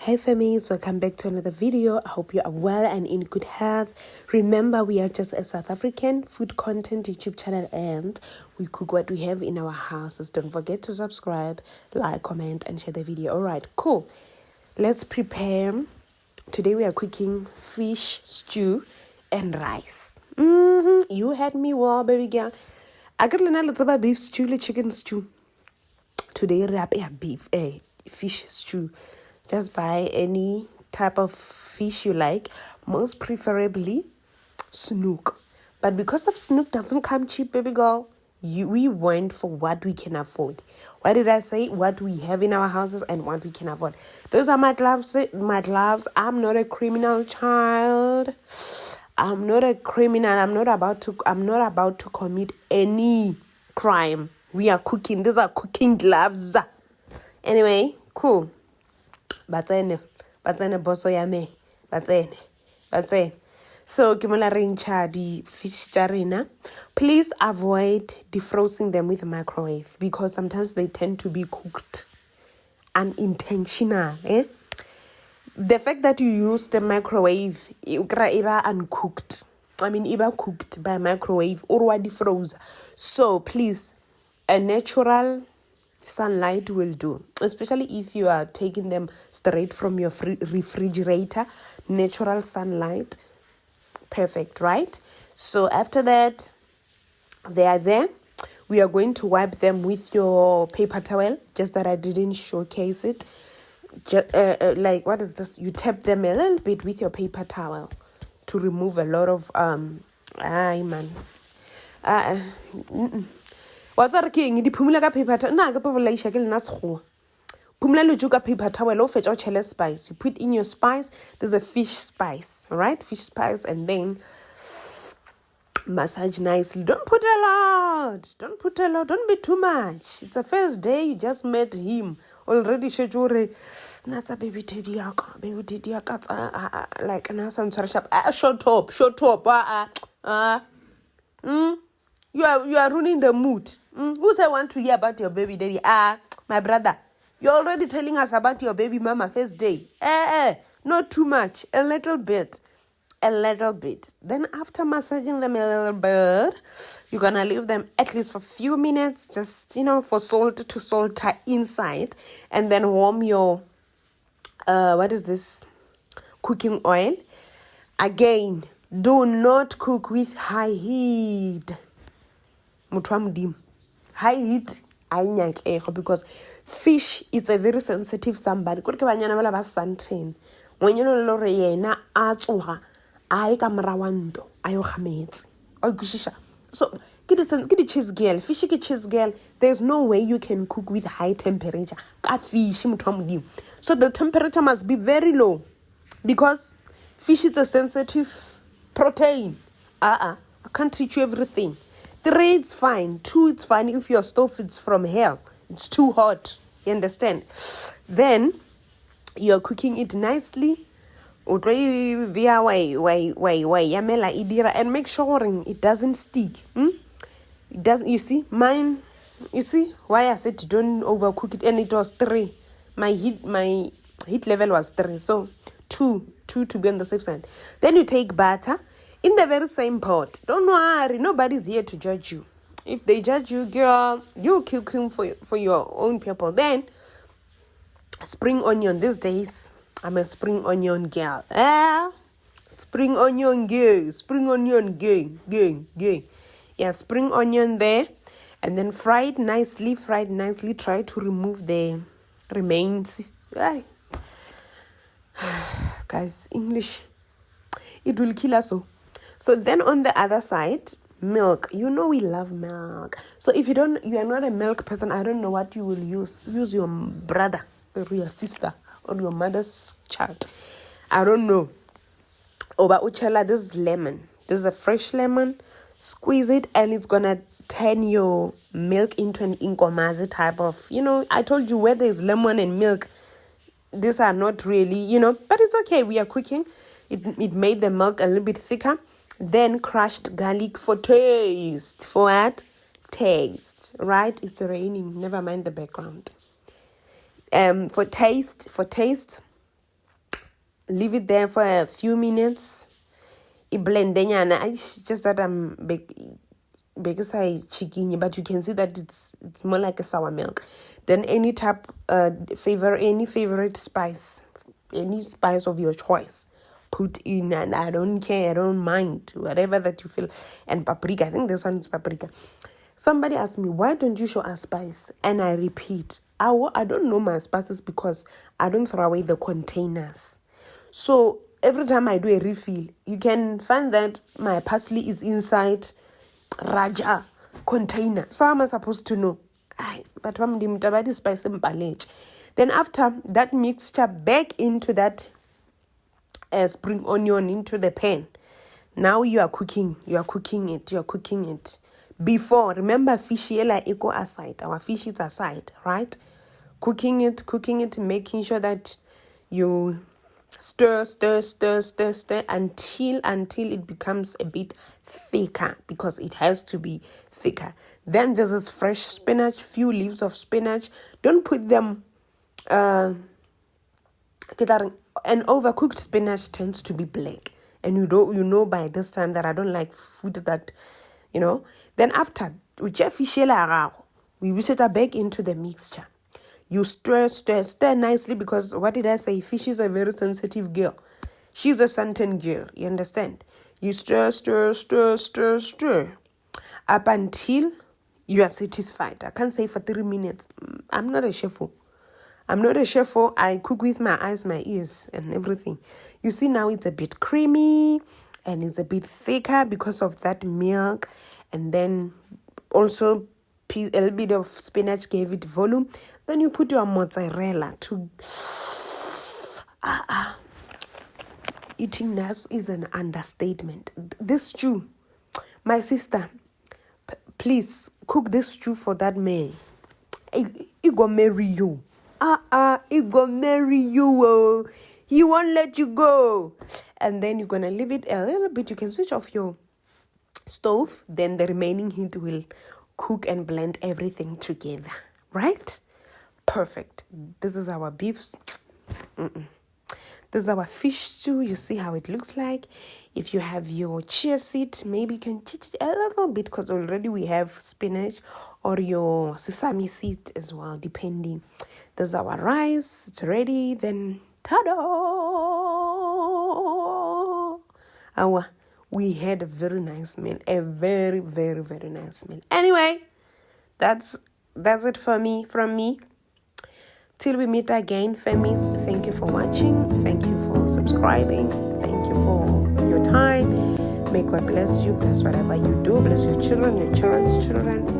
Hey famies, welcome back to another video. I hope you are well and in good health. Remember, we are just a South African food content YouTube channel and we cook what we have in our houses. Don't forget to subscribe, like, comment and share the video. Alright, cool. Let's prepare. Today we are cooking fish stew and rice. You had me well, baby girl. I got a little beef stew, chicken stew. Today we have fish stew. Just buy any type of fish you like, most preferably snook. But because of snook doesn't come cheap, baby girl, we went for what we can afford. What did I say? What we have in our houses and what we can afford. Those are my gloves. I'm not a criminal child. I'm not a criminal. I'm not about to commit any crime. We are cooking. These are cooking gloves. Anyway, cool. Batsene boso ya me. Batsene. So, kimola rincha di fish jarina. Please avoid defrosting them with a microwave because sometimes they tend to be cooked unintentional. The fact that you use the microwave, iba uncooked. Iba cooked by microwave or defroze. So, please, a natural sunlight will do, especially if you are taking them straight from your refrigerator. Natural sunlight, perfect, right? So after that, they are there. We are going to wipe them with your paper towel, just that I didn't showcase it. What is this? You tap them a little bit with your paper towel to remove a lot of what's our king? The pumula paper towel. Na gato vela ishakil nasho. Pumula lujuka paper towel. Or fetch or chile spice. You put in your spice. There's a fish spice, all right? Fish spice, and then massage nicely. Don't put a lot. Don't be too much. It's a first day. You just met him. Already shejure. Nata baby tidiaka. Like now some sort of shop. Shut up. You are ruining the mood. Who say want to hear about your baby daddy? My brother, you're already telling us about your baby mama first day. Not too much. A little bit. Then after massaging them a little bit, you're gonna leave them at least for a few minutes, just for salt to salt inside, and then warm your what is this? Cooking oil. Again, do not cook with high heat. High heat because fish is a very sensitive somebody. When you know yena atsuha ai ka mrawando ayo khametse so get the cheese girl, fishy cheese girl. There's no way you can cook with high temperature ka fish. So the temperature must be very low because fish is a sensitive protein. I can't teach you everything. 3, it's fine. 2, it's fine. If your stove is from hell, it's too hot. You understand? Then you're cooking it nicely. And make sure it doesn't stick. It doesn't. You see, mine. You see why I said don't overcook it. And it was 3. My heat level was 3. So 2 to be on the safe side. Then you take butter. In the very same pot. Don't worry, nobody's here to judge you. If they judge you, girl, you cooking for your own people. Then, spring onion. These days, I'm a spring onion girl. Spring onion gang. Spring onion gang. Yeah, spring onion there. And then fry it nicely. Try to remove the remains. Guys, English. It will kill us all. So then on the other side, milk. We love milk. So if you are not a milk person, I don't know what you will use. Use your brother or your sister or your mother's child. I don't know. But uchela, this is lemon. This is a fresh lemon. Squeeze it and it's gonna turn your milk into an inkomazi type of, I told you where there's lemon and milk, these are not really, but it's okay. We are cooking. It made the milk a little bit thicker. Then crushed garlic for taste. For what? Taste. Right? It's raining. Never mind the background. For taste. leave it there for a few minutes. It's just that I'm chicken, but you can see that it's more like a sour milk. Then any favorite spice, any spice of your choice, put in, and I don't care, I don't mind, whatever that you feel. And paprika, I think this one is paprika. Somebody asked me, why don't you show us spice? And I repeat, I don't know my spices because I don't throw away the containers. So every time I do a refill, you can find that my parsley is inside Raja container. So how am I supposed to know? But spice. Then after that mixture, back into that spring onion into the pan. Now you are cooking it. Before, remember, fish equal aside. Our fish is aside, right? Cooking it, making sure that you stir until it becomes a bit thicker, because it has to be thicker. Then there's this fresh spinach, few leaves of spinach. Don't put them. An overcooked spinach tends to be black, and you know by this time that I don't like food that, Then after we wish it back into the mixture. You stir nicely, because what did I say? Fish is a very sensitive girl. She's a Santan girl. You understand? You stir up until you are satisfied. I can't say for 3 minutes. I'm not a chef. I cook with my eyes, my ears, and everything. You see, now it's a bit creamy and it's a bit thicker because of that milk, and then also a little bit of spinach gave it volume. Then you put your mozzarella to eating nas is an understatement. This stew, my sister, please cook this stew for that man. He gonna marry you. He gonna marry you. Oh. He won't let you go. And then you're gonna leave it a little bit. You can switch off your stove. Then the remaining heat will cook and blend everything together. Right? Perfect. This is our beef. This is our fish stew. You see how it looks like. If you have your chia seed, maybe you can cheat it a little bit, because already we have spinach, or your sesame seed as well, depending. This is our rice. It's ready. Then, ta-da! We had a very nice meal. A very, very, very nice meal. Anyway, that's it from me. Till we meet again, famies, thank you for watching. Thank you for subscribing. Thank you for your time. May God bless you. Bless whatever you do. Bless your children, your children's children.